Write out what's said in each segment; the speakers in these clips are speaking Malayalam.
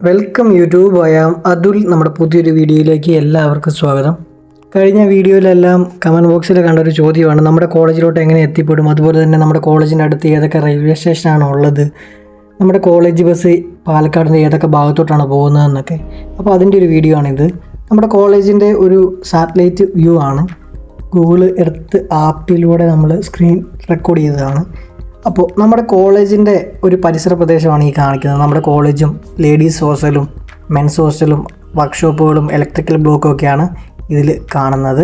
Welcome YouTube. അതുൽ നമ്മുടെ പുതിയൊരു വീഡിയോയിലേക്ക് എല്ലാവർക്കും സ്വാഗതം. കഴിഞ്ഞ വീഡിയോയിലെല്ലാം കമൻറ്റ് ബോക്സിൽ കണ്ടൊരു ചോദ്യമാണ്, നമ്മുടെ കോളേജിലോട്ട് എങ്ങനെ എത്തിപ്പെടും, അതുപോലെ തന്നെ നമ്മുടെ കോളേജിൻ്റെ അടുത്ത് ഏതൊക്കെ റെയിൽവേ സ്റ്റേഷനാണ് ഉള്ളത്, നമ്മുടെ കോളേജ് ബസ് പാലക്കാടിൻ്റെ ഏതൊക്കെ ഭാഗത്തോട്ടാണ് പോകുന്നതെന്നൊക്കെ. അപ്പോൾ അതിൻ്റെ ഒരു വീഡിയോ ആണിത്. നമ്മുടെ കോളേജിൻ്റെ ഒരു സാറ്റലൈറ്റ് വ്യൂ ആണ്. ഗൂഗിൾ എർത്ത് ആപ്പിലൂടെ നമ്മൾ സ്ക്രീൻ റെക്കോർഡ് ചെയ്തതാണ്. അപ്പോൾ നമ്മുടെ കോളേജിൻ്റെ ഒരു പരിസര പ്രദേശമാണ് ഈ കാണിക്കുന്നത്. നമ്മുടെ കോളേജും ലേഡീസ് ഹോസ്റ്റലും മെൻസ് ഹോസ്റ്റലും വർക്ക്ഷോപ്പുകളും ഇലക്ട്രിക്കൽ ബ്ലോക്കും ഒക്കെയാണ് ഇതിൽ കാണുന്നത്.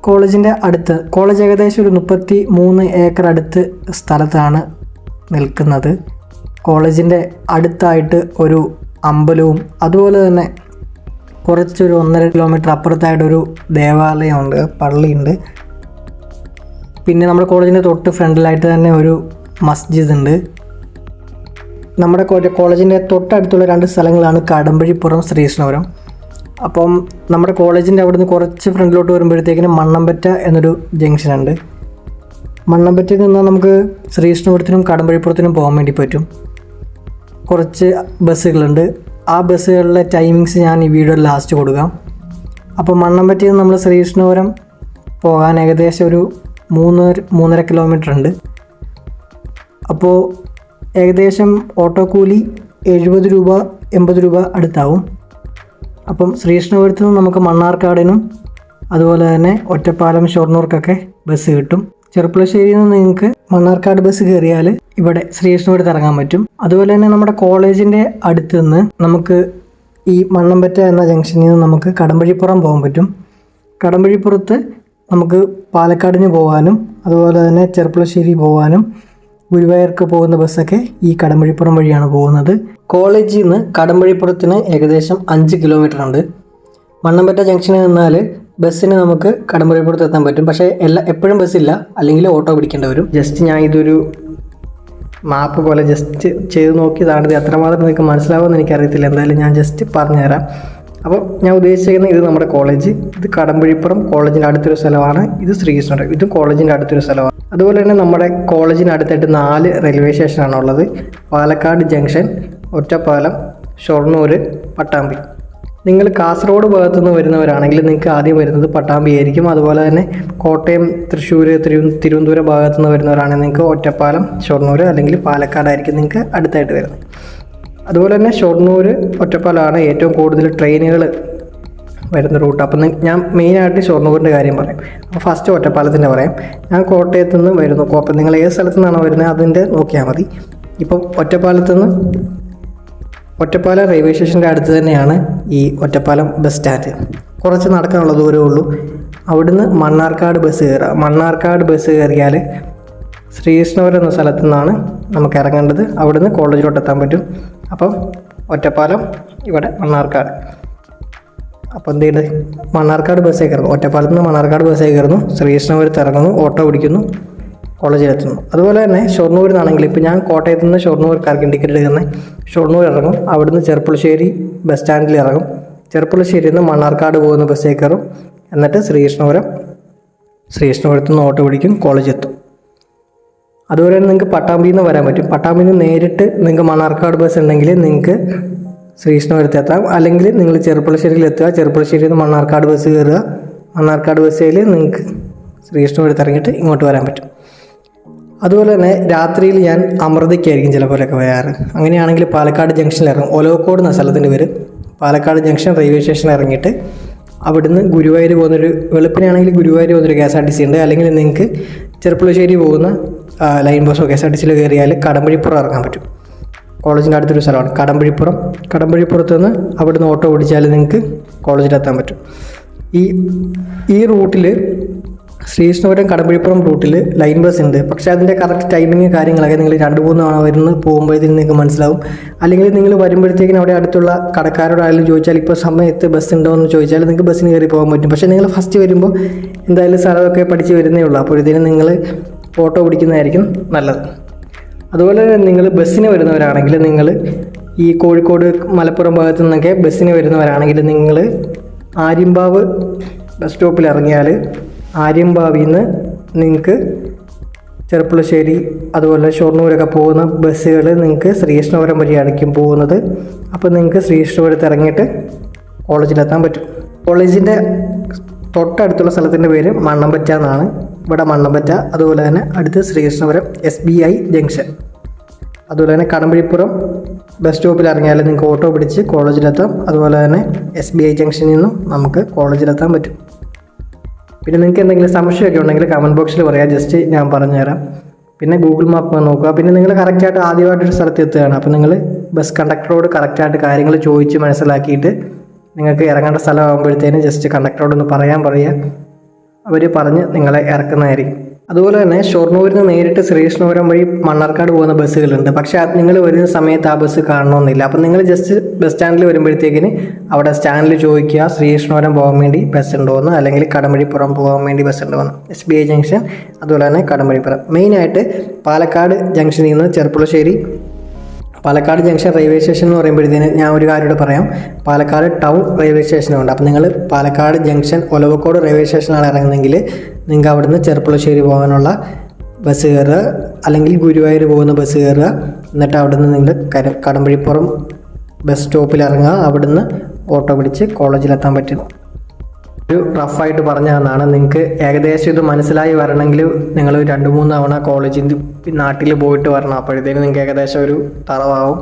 കോളേജിൻ്റെ അടുത്ത് കോളേജ് ഏകദേശം ഒരു 33 ഏക്കർ അടുത്ത് സ്ഥലത്താണ് നിൽക്കുന്നത്. കോളേജിൻ്റെ അടുത്തായിട്ട് ഒരു അമ്പലവും അതുപോലെ തന്നെ കുറച്ചൊരു 1.5 കിലോമീറ്റർ അപ്പുറത്തായിട്ടൊരു ദേവാലയമുണ്ട്, പള്ളിയുണ്ട്. പിന്നെ നമ്മുടെ കോളേജിൻ്റെ തൊട്ട് ഫ്രണ്ടിലായിട്ട് തന്നെ ഒരു മസ്ജിദ് ഉണ്ട്. നമ്മുടെ കോളേജിൻ്റെ തൊട്ടടുത്തുള്ള 2 സ്ഥലങ്ങളാണ് കടമ്പഴിപ്പുറം, ശ്രീകൃഷ്ണപുരം. അപ്പം നമ്മുടെ കോളേജിൻ്റെ അവിടുന്ന് കുറച്ച് ഫ്രണ്ടിലോട്ട് വരുമ്പോഴത്തേക്കിനും മണ്ണമ്പറ്റ എന്നൊരു ജംഗ്ഷൻ ഉണ്ട്. മണ്ണമ്പറ്റയിൽ നിന്നാൽ നമുക്ക് ശ്രീകൃഷ്ണപുരത്തിനും കടമ്പഴിപ്പുറത്തിനും പോകാൻ വേണ്ടി പറ്റും. കുറച്ച് ബസ്സുകളുണ്ട്. ആ ബസ്സുകളിലെ ടൈമിങ്സ് ഞാൻ ഈ വീഡിയോയിൽ ലാസ്റ്റ് കൊടുക്കാം. അപ്പോൾ മണ്ണമ്പറ്റയിൽ നിന്ന് നമ്മൾ ശ്രീകൃഷ്ണപുരം പോകാൻ ഏകദേശം ഒരു 3.5 കിലോമീറ്റർ ഉണ്ട്. അപ്പോൾ ഏകദേശം ഓട്ടോ കൂലി 70 രൂപ 80 രൂപ അടുത്താവും. അപ്പം ശ്രീകൃഷ്ണപുരത്ത് നിന്ന് നമുക്ക് മണ്ണാർക്കാടിനും അതുപോലെ തന്നെ ഒറ്റപ്പാലം ഷൊർണൂർക്കൊക്കെ ബസ് കിട്ടും. ചെറുപ്പുളശ്ശേരിയിൽ നിന്ന് നിങ്ങൾക്ക് മണ്ണാർക്കാട് ബസ് കയറിയാൽ ഇവിടെ ശ്രീകൃഷ്ണപുരത്ത് ഇറങ്ങാൻ പറ്റും. അതുപോലെ തന്നെ നമ്മുടെ കോളേജിൻ്റെ അടുത്ത് നിന്ന് നമുക്ക് ഈ മണ്ണമ്പറ്റ എന്ന ജംഗ്ഷനിൽ നിന്ന് നമുക്ക് കടമ്പഴിപ്പുറം പോകാൻ പറ്റും. കടമ്പഴിപ്പുറത്ത് നമുക്ക് പാലക്കാടിന് പോകാനും അതുപോലെ തന്നെ ചെറുപ്പുളശ്ശേരി പോകാനും ഗുരുവായൂർക്ക് പോകുന്ന ബസ്സൊക്കെ ഈ കടമ്പഴിപ്പുറം വഴിയാണ് പോകുന്നത്. കോളേജിൽ നിന്ന് കടമ്പഴിപ്പുറത്തിന് ഏകദേശം 5 കിലോമീറ്റർ ഉണ്ട്. മണ്ണമ്പറ്റ ജംഗ്ഷനിൽ നിന്നാൽ ബസ്സിന് നമുക്ക് കടമ്പഴിപ്പുറത്ത് എത്താൻ പറ്റും. പക്ഷേ എപ്പോഴും ബസ്സില്ല, അല്ലെങ്കിൽ ഓട്ടോ പിടിക്കേണ്ടി വരും. ജസ്റ്റ് ഞാൻ ഇതൊരു മാപ്പ് പോലെ ജസ്റ്റ് ചെയ്ത് നോക്കിയതാണ്. ഇത് എത്രമാത്രം നിങ്ങൾക്ക് മനസ്സിലാവുമെന്ന് എനിക്കറിയത്തില്ല. എന്തായാലും ഞാൻ ജസ്റ്റ് പറഞ്ഞുതരാം. അപ്പോൾ ഞാൻ ഉദ്ദേശിക്കുന്നത് ഇത് നമ്മുടെ കോളേജ്, ഇത് കടമ്പഴിപ്പുറം കോളേജിൻ്റെ അടുത്തൊരു സ്ഥലമാണ്. ഇത് ശ്രീകൃഷ്ണപുരം, ഇതും കോളേജിൻ്റെ അടുത്തൊരു സ്ഥലമാണ്. അതുപോലെ തന്നെ നമ്മുടെ കോളേജിന് അടുത്തായിട്ട് 4 റെയിൽവേ സ്റ്റേഷനാണ് ഉള്ളത്. പാലക്കാട് ജംഗ്ഷൻ, ഒറ്റപ്പാലം, ഷൊർണൂർ, പട്ടാമ്പി. നിങ്ങൾ കാസർഗോഡ് ഭാഗത്തുനിന്ന് വരുന്നവരാണെങ്കിൽ നിങ്ങൾക്ക് ആദ്യം വരുന്നത് പട്ടാമ്പി ആയിരിക്കും. അതുപോലെ തന്നെ കോട്ടയം, തൃശ്ശൂർ, തിരുവനന്തപുരം ഭാഗത്തുനിന്ന് വരുന്നവരാണെങ്കിൽ നിങ്ങൾക്ക് ഒറ്റപ്പാലം, ഷൊർണൂർ അല്ലെങ്കിൽ പാലക്കാടായിരിക്കും നിങ്ങൾക്ക് അടുത്തായിട്ട് വരുന്നത്. അതുപോലെ തന്നെ ഷൊർണൂർ, ഒറ്റപ്പാലമാണ് ഏറ്റവും കൂടുതൽ ട്രെയിനുകൾ വരുന്ന റൂട്ട്. അപ്പം ഞാൻ മെയിനായിട്ട് ഷൊർണൂരിൻ്റെ കാര്യം പറയാം. അപ്പോൾ ഫസ്റ്റ് ഒറ്റപ്പാലത്തിൻ്റെ പറയാം. ഞാൻ കോട്ടയത്തു നിന്ന് വരുന്നു. അപ്പം നിങ്ങൾ ഏത് സ്ഥലത്തു നിന്നാണോ വരുന്നത് അതിൻ്റെ നോക്കിയാൽ മതി. ഇപ്പം ഒറ്റപ്പാലം റെയിൽവേ സ്റ്റേഷൻ്റെ അടുത്ത് തന്നെയാണ് ഈ ഒറ്റപ്പാലം ബസ് സ്റ്റാൻഡ്. കുറച്ച് നടക്കാനുള്ള ദൂരമേ ഉള്ളൂ. അവിടുന്ന് മണ്ണാർക്കാട് ബസ് കയറുക. മണ്ണാർക്കാട് ബസ് കയറിയാൽ ശ്രീകൃഷ്ണപുരം എന്ന സ്ഥലത്തു നിന്നാണ് നമുക്ക് ഇറങ്ങേണ്ടത്. അവിടുന്ന് കോളേജിലോട്ട് എത്താൻ പറ്റും. അപ്പം ഒറ്റപ്പാലം, ഇവിടെ മണ്ണാർക്കാട്. അപ്പോൾ എന്ത് ചെയ്യുന്നത്, മണ്ണാർക്കാട് ബസ്സേ കയറുന്നു. ഒറ്റപ്പാലത്ത് നിന്ന് മണ്ണാർക്കാട് ബസ്സേ കയറുന്നു, ശ്രീകൃഷ്ണപുരത്ത് ഇറങ്ങുന്നു, ഓട്ടോ പിടിക്കുന്നു, കോളേജിലെത്തുന്നു. അതുപോലെ തന്നെ ഷൊർണൂരിൽ നിന്നാണെങ്കിൽ ഇപ്പോൾ ഞാൻ കോട്ടയത്ത് നിന്ന് ഷൊർണൂർക്കാർക്കും ടിക്കറ്റ് എടുക്കുന്നത്, ഷൊർണൂർ ഇറങ്ങും, അവിടുന്ന് ചെറുപ്പുളശ്ശേരി ബസ് സ്റ്റാൻഡിൽ ഇറങ്ങും, ചെറുപ്പുളശ്ശേരിയിൽ നിന്ന് മണ്ണാർക്കാട് പോകുന്ന ബസ്സേ കയറും, എന്നിട്ട് ശ്രീകൃഷ്ണപുരത്ത് നിന്ന് ഓട്ടോ പിടിക്കും, കോളേജെത്തും. അതുപോലെ തന്നെ നിങ്ങൾക്ക് പട്ടാമ്പിയിൽ നിന്ന് വരാൻ പറ്റും. പട്ടാമ്പിയിൽ നിന്ന് നേരിട്ട് നിങ്ങൾക്ക് മണ്ണാർക്കാട് ബസ് ഉണ്ടെങ്കിൽ നിങ്ങൾക്ക് ശ്രീകൃഷ്ണപുരത്ത് എത്താം. അല്ലെങ്കിൽ നിങ്ങൾ ചെറുപ്പുളശ്ശേരിയിൽ എത്തുക, ചെറുപ്പുളശ്ശേരിയിൽ നിന്ന് മണ്ണാർക്കാട് ബസ് കയറുക, മണ്ണാർക്കാട് ബസ്സിൽ നിങ്ങൾക്ക് ശ്രീകൃഷ്ണപുരത്ത് ഇറങ്ങിയിട്ട് ഇങ്ങോട്ട് വരാൻ പറ്റും. അതുപോലെ തന്നെ രാത്രിയിൽ ഞാൻ അമൃതയ്ക്കായിരിക്കും ചിലപ്പോഴൊക്കെ വരാറ്. അങ്ങനെയാണെങ്കിൽ പാലക്കാട് ജംഗ്ഷനിൽ ഇറങ്ങും. ഒലവക്കോട് എന്ന സ്ഥലത്തിൻ്റെ പേര്. പാലക്കാട് ജംഗ്ഷൻ റെയിൽവേ സ്റ്റേഷനിൽ ഇറങ്ങിയിട്ട് അവിടുന്ന് ഗുരുവായൂർ പോകുന്നൊരു, വെളുപ്പിനാണെങ്കിൽ ഗുരുവായൂർ പോകുന്നൊരു KSRTC ഉണ്ട്. അല്ലെങ്കിൽ നിങ്ങൾക്ക് ചെറുപ്പുളശ്ശേരി പോകുന്ന ലൈൻ ബസ്സോ KSRTCയിൽ കയറിയാൽ കടമ്പഴിപ്പുറം ഇറങ്ങാൻ പറ്റും. കോളേജിൻ്റെ അടുത്തൊരു സ്ഥലമാണ് കടമ്പഴിപ്പുറം. കടമ്പഴിപ്പുറത്ത് നിന്ന് അവിടുന്ന് ഓട്ടോ ഓടിച്ചാൽ നിങ്ങൾക്ക് കോളേജിലെത്താൻ പറ്റും. ഈ റൂട്ടിൽ ശ്രീകൃഷ്ണപുരം കടമ്പഴിപ്പുറം റൂട്ടിൽ ലൈൻ ബസ് ഉണ്ട്. പക്ഷേ അതിൻ്റെ കറക്റ്റ് ടൈമിങ് കാര്യങ്ങളൊക്കെ നിങ്ങൾ 2-3 തവണ വരുന്ന പോകുമ്പോഴത്തേക്കും നിങ്ങൾക്ക് മനസ്സിലാവും. അല്ലെങ്കിൽ നിങ്ങൾ വരുമ്പോഴത്തേക്കിനും അവിടെ അടുത്തുള്ള കടക്കാരോടായാലും ചോദിച്ചാൽ ഇപ്പോൾ സമയത്ത് ബസ് ഉണ്ടോ എന്ന് ചോദിച്ചാൽ നിങ്ങൾക്ക് ബസ്സിന് കയറി പോകാൻ പറ്റും. പക്ഷേ നിങ്ങൾ ഫസ്റ്റ് വരുമ്പോൾ എന്തായാലും സ്ഥലമൊക്കെ പഠിച്ച് വരുന്നേ ഉള്ളൂ. അപ്പോൾ ഇതിന് നിങ്ങൾ ഓട്ടോ പിടിക്കുന്നതായിരിക്കും നല്ലത്. അതുപോലെ നിങ്ങൾ ബസ്സിന് വരുന്നവരാണെങ്കിൽ നിങ്ങൾ ഈ കോഴിക്കോട്, മലപ്പുറം ഭാഗത്തു നിന്നൊക്കെ ബസ്സിന് വരുന്നവരാണെങ്കിൽ നിങ്ങൾ ആര്യമ്പാവ് ബസ് സ്റ്റോപ്പിൽ ഇറങ്ങിയാൽ ആര്യമ്പാവിൽ നിന്ന് നിങ്ങൾക്ക് ചെർപ്പുളശ്ശേരി അതുപോലെ ഷൊർണൂരൊക്കെ പോകുന്ന ബസ്സുകൾ നിങ്ങൾക്ക് ശ്രീകൃഷ്ണപുരം വഴിയായിരിക്കും പോകുന്നത്. അപ്പോൾ നിങ്ങൾക്ക് ശ്രീകൃഷ്ണപുരത്ത് ഇറങ്ങിയിട്ട് കോളേജിലെത്താൻ പറ്റും. കോളേജിൻ്റെ തൊട്ടടുത്തുള്ള സ്ഥലത്തിൻ്റെ പേര് മണ്ണമ്പറ്റ എന്നാണ്. ഇവിടെ മണ്ണമ്പറ്റ, അതുപോലെ തന്നെ അടുത്ത് ശ്രീകൃഷ്ണപുരം SBI ജംഗ്ഷൻ, അതുപോലെ തന്നെ കടമ്പഴിപ്പുറം ബസ് സ്റ്റോപ്പിൽ ഇറങ്ങിയാൽ നിങ്ങൾക്ക് ഓട്ടോ പിടിച്ച് കോളേജിലെത്താം. അതുപോലെ തന്നെ SBI ജംഗ്ഷനിൽ നിന്നും നമുക്ക് കോളേജിലെത്താൻ പറ്റും. പിന്നെ നിങ്ങൾക്ക് എന്തെങ്കിലും സംശയമൊക്കെ ഉണ്ടെങ്കിൽ കമൻറ്റ് ബോക്സിൽ പറയാം, ജസ്റ്റ് ഞാൻ പറഞ്ഞുതരാം. പിന്നെ ഗൂഗിൾ മാപ്പ് നോക്കുക. പിന്നെ നിങ്ങൾ കറക്റ്റായിട്ട് ആദ്യമായിട്ടൊരു സ്ഥലത്ത് എത്തുകയാണ്, അപ്പോൾ നിങ്ങൾ ബസ് കണ്ടക്ടറോട് കറക്റ്റായിട്ട് കാര്യങ്ങൾ ചോദിച്ച് മനസ്സിലാക്കിയിട്ട് നിങ്ങൾക്ക് ഇറങ്ങേണ്ട സ്ഥലമാകുമ്പോഴത്തേനും ജസ്റ്റ് കണ്ടക്ടറോടൊന്ന് പറയുക, അവർ പറഞ്ഞ് നിങ്ങളെ ഇറക്കുന്നതായിരിക്കും. അതുപോലെ തന്നെ ഷൊർണൂരിൽ നിന്ന് നേരിട്ട് ശ്രീകൃഷ്ണപുരം വഴി മണ്ണാർക്കാട് പോകുന്ന ബസ്സുകളുണ്ട്. പക്ഷേ നിങ്ങൾ വരുന്ന സമയത്ത് ആ ബസ് കാണണമെന്നില്ല. അപ്പം നിങ്ങൾ ജസ്റ്റ് ബസ് സ്റ്റാൻഡിൽ വരുമ്പോഴത്തേക്കിന് അവിടെ സ്റ്റാൻഡിൽ ചോദിക്കുക ശ്രീകൃഷ്ണപുരം പോകാൻ വേണ്ടി ബസ് ഉണ്ടോയെന്ന്, അല്ലെങ്കിൽ കടമ്പഴിപ്പുറം പോകാൻ വേണ്ടി ബസ് ഉണ്ടോയെന്ന്. SBI ജംഗ്ഷൻ അതുപോലെ തന്നെ കടമ്പഴിപ്പുറം. മെയിനായിട്ട് പാലക്കാട് ജംഗ്ഷനിൽ നിന്ന് Cherpulassery, Palakkad junction railway station എന്ന് പറയുമ്പോഴത്തേന് ഞാൻ ഒരു കാര്യം കൂടെ പറയാം. പാലക്കാട് ടൗൺ റെയിൽവേ സ്റ്റേഷനുണ്ട്. അപ്പോൾ നിങ്ങൾ പാലക്കാട് ജംഗ്ഷൻ ഒലവക്കോട് റെയിൽവേ സ്റ്റേഷനാണ് ഇറങ്ങുന്നതെങ്കിൽ നിങ്ങൾക്ക് അവിടുന്ന് ചെർപ്പുളശ്ശേരി പോകാനുള്ള ബസ് കയറുക, അല്ലെങ്കിൽ ഗുരുവായൂർ പോകുന്ന ബസ് കയറുക. എന്നിട്ട് അവിടുന്ന് നിങ്ങൾ കടമ്പഴിപ്പുറം ബസ് സ്റ്റോപ്പിൽ ഇറങ്ങുക. അവിടുന്ന് ഓട്ടോ പിടിച്ച് കോളേജിലെത്താൻ പറ്റും. ഒരു റഫായിട്ട് പറഞ്ഞു തന്നാണ്. നിങ്ങൾക്ക് ഏകദേശം ഇത് മനസ്സിലായി വരണമെങ്കിൽ നിങ്ങൾ 2-3 തവണ കോളേജിൽ നാട്ടിൽ പോയിട്ട് വരണം. അപ്പോഴത്തേക്കും നിങ്ങൾക്ക് ഏകദേശം ഒരു തറവാകും.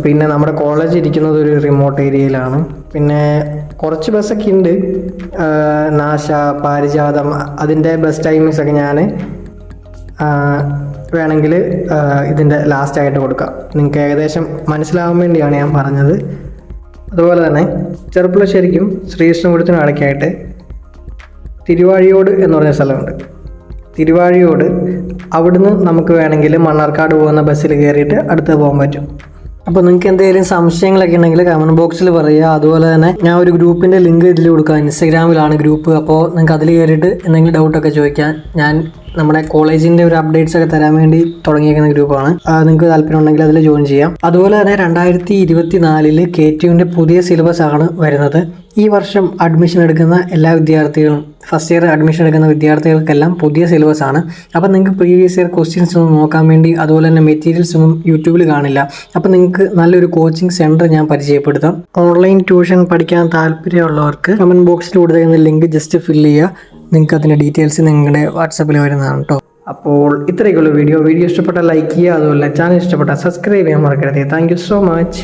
പിന്നെ നമ്മുടെ കോളേജ് ഇരിക്കുന്നത് ഒരു റിമോട്ട് ഏരിയയിലാണ്. പിന്നെ കുറച്ച് ബസ്സൊക്കെ ഉണ്ട്, നാശ, പാരിജാതം, അതിൻ്റെ ബസ് ടൈമിങ്സ് ഒക്കെ ഞാൻ വേണമെങ്കിൽ ഇതിൻ്റെ ലാസ്റ്റായിട്ട് കൊടുക്കാം. നിങ്ങൾക്ക് ഏകദേശം മനസ്സിലാവാൻ വേണ്ടിയാണ് ഞാൻ പറഞ്ഞത്. അതുപോലെ തന്നെ ചെർപ്പുളശ്ശേരിക്കും ശ്രീകൃഷ്ണപുരത്തിനും ഇടയ്ക്കായിട്ട് തിരുവാഴിയോട് എന്ന് പറഞ്ഞ സ്ഥലമുണ്ട്. തിരുവാഴിയോട് അവിടുന്ന് നമുക്ക് വേണമെങ്കിൽ മണ്ണാർക്കാട് പോകുന്ന ബസ്സിൽ കയറിയിട്ട് അടുത്ത് പോകാൻ പറ്റും. അപ്പോൾ നിങ്ങൾക്ക് എന്തെങ്കിലും സംശയങ്ങളൊക്കെ ഉണ്ടെങ്കിൽ കമൻറ്റ് ബോക്സിൽ പറയുക. അതുപോലെ തന്നെ ഞാൻ ഒരു ഗ്രൂപ്പിൻ്റെ ലിങ്ക് ഇതിൽ കൊടുക്കാം. ഇൻസ്റ്റാഗ്രാമിലാണ് ഗ്രൂപ്പ്. അപ്പോൾ നിങ്ങൾക്ക് അതിൽ കയറിയിട്ട് എന്തെങ്കിലും ഡൗട്ടൊക്കെ ചോദിക്കാം. ഞാൻ നമ്മുടെ കോളേജിൻ്റെ ഒരു അപ്ഡേറ്റ്സ് ഒക്കെ തരാൻ വേണ്ടി തുടങ്ങിയിരിക്കുന്ന ഗ്രൂപ്പാണ്. നിങ്ങൾക്ക് താല്പര്യം ഉണ്ടെങ്കിൽ അതിൽ ജോയിൻ ചെയ്യാം. അതുപോലെ തന്നെ 2024 KTUവിൻ്റെ പുതിയ സിലബസ് ആണ് വരുന്നത്. ഈ വർഷം അഡ്മിഷൻ എടുക്കുന്ന എല്ലാ വിദ്യാർത്ഥികളും, ഫസ്റ്റ് ഇയർ അഡ്മിഷൻ എടുക്കുന്ന വിദ്യാർത്ഥികൾക്കെല്ലാം പുതിയ സിലബസ് ആണ്. അപ്പോൾ നിങ്ങൾക്ക് പ്രീവിയസ് ഇയർ ക്വസ്റ്റ്യൻസ് ഒന്നും നോക്കാൻ വേണ്ടി, അതുപോലെ തന്നെ മെറ്റീരിയൽസ് ഒന്നും യൂട്യൂബിൽ കാണില്ല. അപ്പോൾ നിങ്ങൾക്ക് നല്ലൊരു കോച്ചിങ് സെൻറ്റർ ഞാൻ പരിചയപ്പെടുത്താം. ഓൺലൈൻ ട്യൂഷൻ പഠിക്കാൻ താല്പര്യമുള്ളവർക്ക് കമൻറ്റ് ബോക്സിൽ കൊടുത്തിരിക്കുന്ന ലിങ്ക് ജസ്റ്റ് ഫില്ല് ചെയ്യുക. നിങ്ങൾക്ക് അതിൻ്റെ ഡീറ്റെയിൽസ് നിങ്ങളുടെ വാട്സാപ്പിൽ വരുന്നതാണ് കേട്ടോ. അപ്പോൾ ഇത്രയൊക്കെയുള്ള വീഡിയോ ഇഷ്ടപ്പെട്ടാൽ ലൈക്ക് ചെയ്യുക. അതുപോലെ ചാനൽ ഇഷ്ടപ്പെട്ടാൽ സബ്സ്ക്രൈബ് ചെയ്യാൻ മറക്കരുത്. Thank you so much.